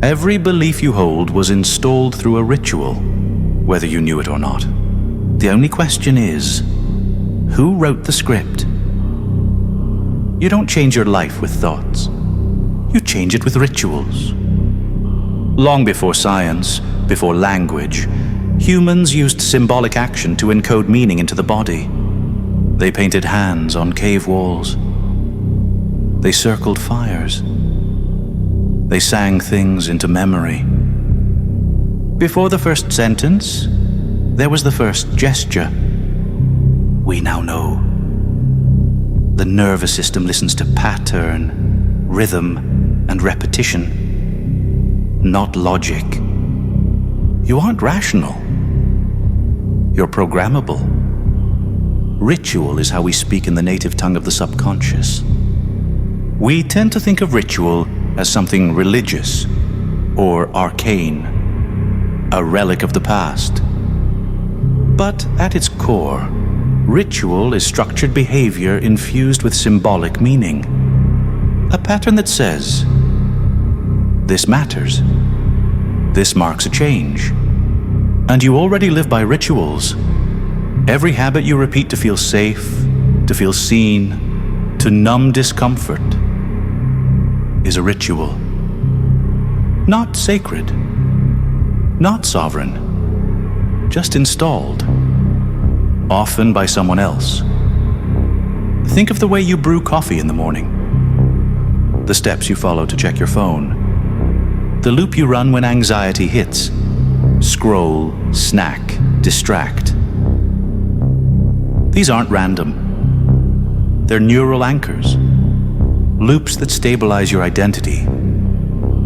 Every belief you hold was installed through a ritual, whether you knew it or not. The only question is, who wrote the script? You don't change your life with thoughts. You change it with rituals. Long before science, before language, humans used symbolic action to encode meaning into the body. They painted hands on cave walls. They circled fires. They sang things into memory. Before the first sentence, there was the first gesture. We now know. The nervous system listens to pattern, rhythm, and repetition, not logic. You aren't rational. You're programmable. Ritual is how we speak in the native tongue of the subconscious. We tend to think of ritual as something religious or arcane, a relic of the past. But at its core, ritual is structured behavior infused with symbolic meaning. A pattern that says, this matters. This marks a change. And you already live by rituals. Every habit you repeat to feel safe, to feel seen, to numb discomfort, is a ritual. Not sacred, not sovereign, just installed, often by someone else. Think of the way you brew coffee in the morning, the steps you follow to check your phone, the loop you run when anxiety hits. Scroll, snack, distract. These aren't random. They're neural anchors, loops that stabilize your identity,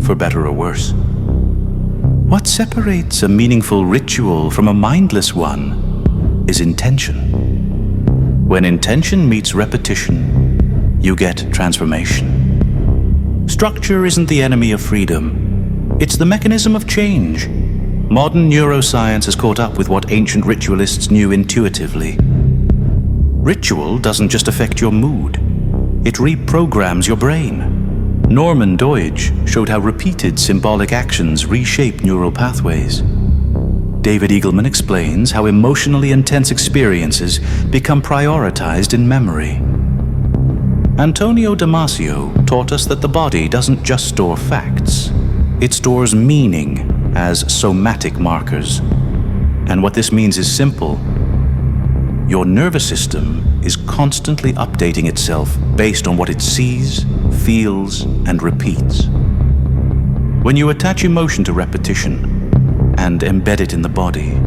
for better or worse. What separates a meaningful ritual from a mindless one is intention. When intention meets repetition, you get transformation. Structure isn't the enemy of freedom. It's the mechanism of change. Modern neuroscience has caught up with what ancient ritualists knew intuitively. Ritual doesn't just affect your mood. It reprograms your brain. Norman Doidge showed how repeated symbolic actions reshape neural pathways. David Eagleman explains how emotionally intense experiences become prioritized in memory. Antonio Damasio taught us that the body doesn't just store facts. It stores meaning as somatic markers. And what this means is simple. Your nervous system is constantly updating itself based on what it sees, feels, and repeats. When you attach emotion to repetition and embed it in the body,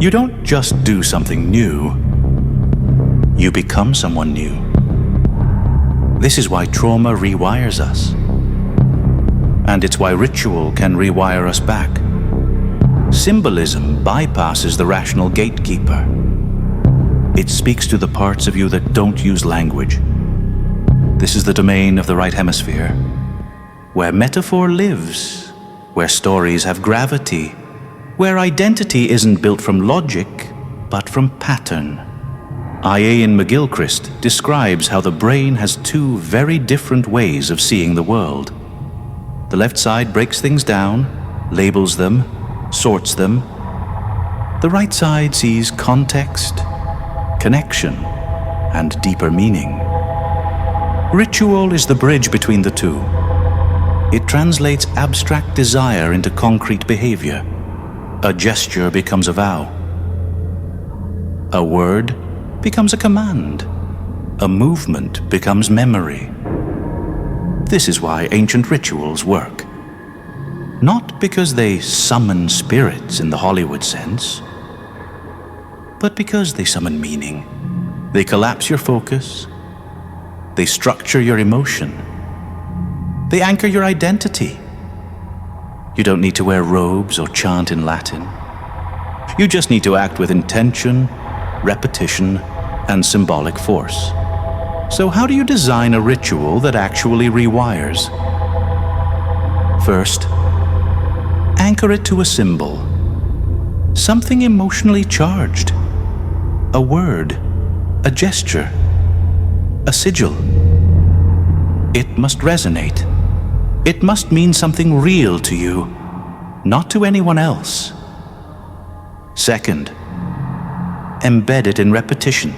you don't just do something new, you become someone new. This is why trauma rewires us. And it's why ritual can rewire us back. Symbolism bypasses the rational gatekeeper. It speaks to the parts of you that don't use language. This is the domain of the right hemisphere, where metaphor lives, where stories have gravity, where identity isn't built from logic, but from pattern. Ian McGilchrist describes how the brain has two very different ways of seeing the world. The left side breaks things down, labels them, sorts them. The right side sees context, connection, and deeper meaning. Ritual is the bridge between the two. It translates abstract desire into concrete behavior. A gesture becomes a vow. A word becomes a command. A movement becomes memory. This is why ancient rituals work. Not because they summon spirits in the Hollywood sense, but because they summon meaning. They collapse your focus. They structure your emotion. They anchor your identity. You don't need to wear robes or chant in Latin. You just need to act with intention, repetition, and symbolic force. So how do you design a ritual that actually rewires? First, anchor it to a symbol. Something emotionally charged. A word, a gesture, a sigil. It must resonate. it must mean something real to you, not to anyone else. Second, embed it in repetition.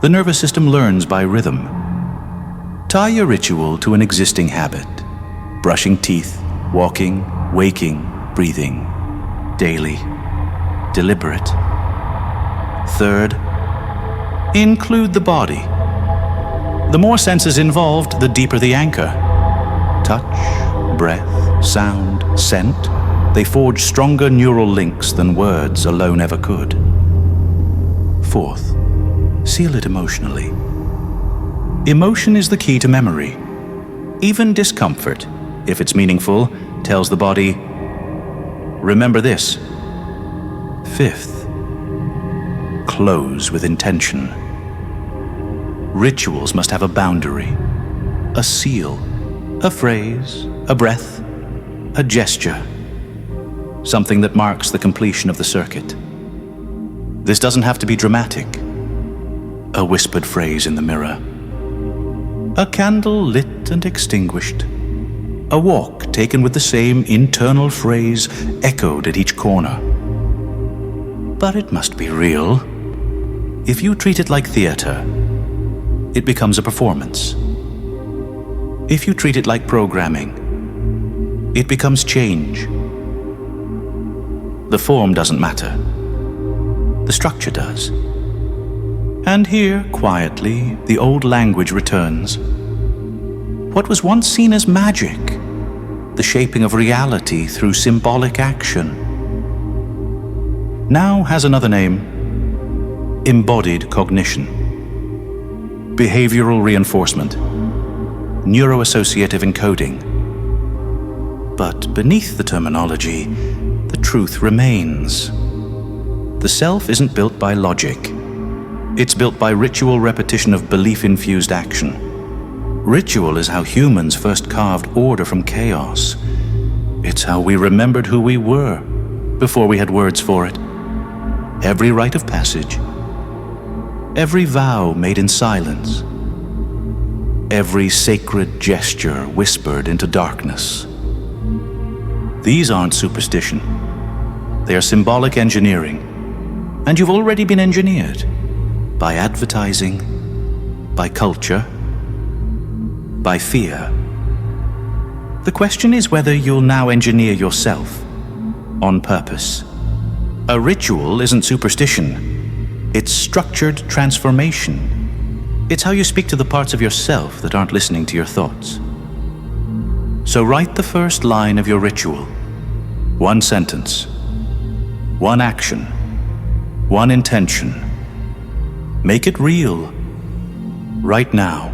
The nervous system learns by rhythm. Tie your ritual to an existing habit: brushing teeth, walking, waking, breathing, daily, deliberate. Third, include the body. The more senses involved, the deeper the anchor. Touch, breath, sound, scent, they forge stronger neural links than words alone ever could. Fourth, seal it emotionally. Emotion is the key to memory. Even discomfort, if it's meaningful, tells the body, remember this. Fifth, close with intention. Rituals must have a boundary, a seal, a phrase, a breath, a gesture, something that marks the completion of the circuit. This doesn't have to be dramatic. A whispered phrase in the mirror, a candle lit and extinguished, a walk taken with the same internal phrase echoed at each corner. But it must be real. If you treat it like theater, it becomes a performance. If you treat it like programming, it becomes change. The form doesn't matter. The structure does. And here, quietly, the old language returns. What was once seen as magic, the shaping of reality through symbolic action, now has another name: embodied cognition, behavioral reinforcement, neuroassociative encoding. But beneath the terminology, the truth remains. The self isn't built by logic. It's built by ritual repetition of belief-infused action. Ritual is how humans first carved order from chaos. It's how we remembered who we were before we had words for it. Every rite of passage, every vow made in silence, every sacred gesture whispered into darkness. These aren't superstition. They are symbolic engineering. And you've already been engineered. By advertising, by culture, by fear. The question is whether you'll now engineer yourself on purpose. A ritual isn't superstition. It's structured transformation. It's how you speak to the parts of yourself that aren't listening to your thoughts. So write the first line of your ritual. One sentence, one action, one intention. Make it real, right now,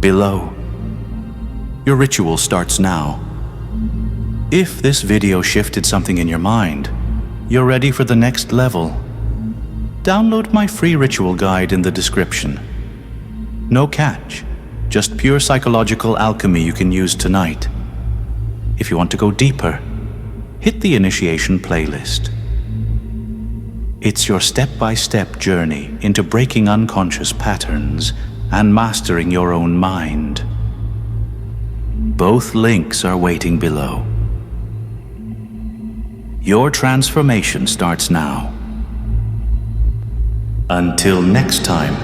below. Your ritual starts now. If this video shifted something in your mind, you're ready for the next level. Download my free ritual guide in the description. No catch, just pure psychological alchemy you can use tonight. If you want to go deeper, hit the initiation playlist. It's your step-by-step journey into breaking unconscious patterns and mastering your own mind. Both links are waiting below. Your transformation starts now. Until next time.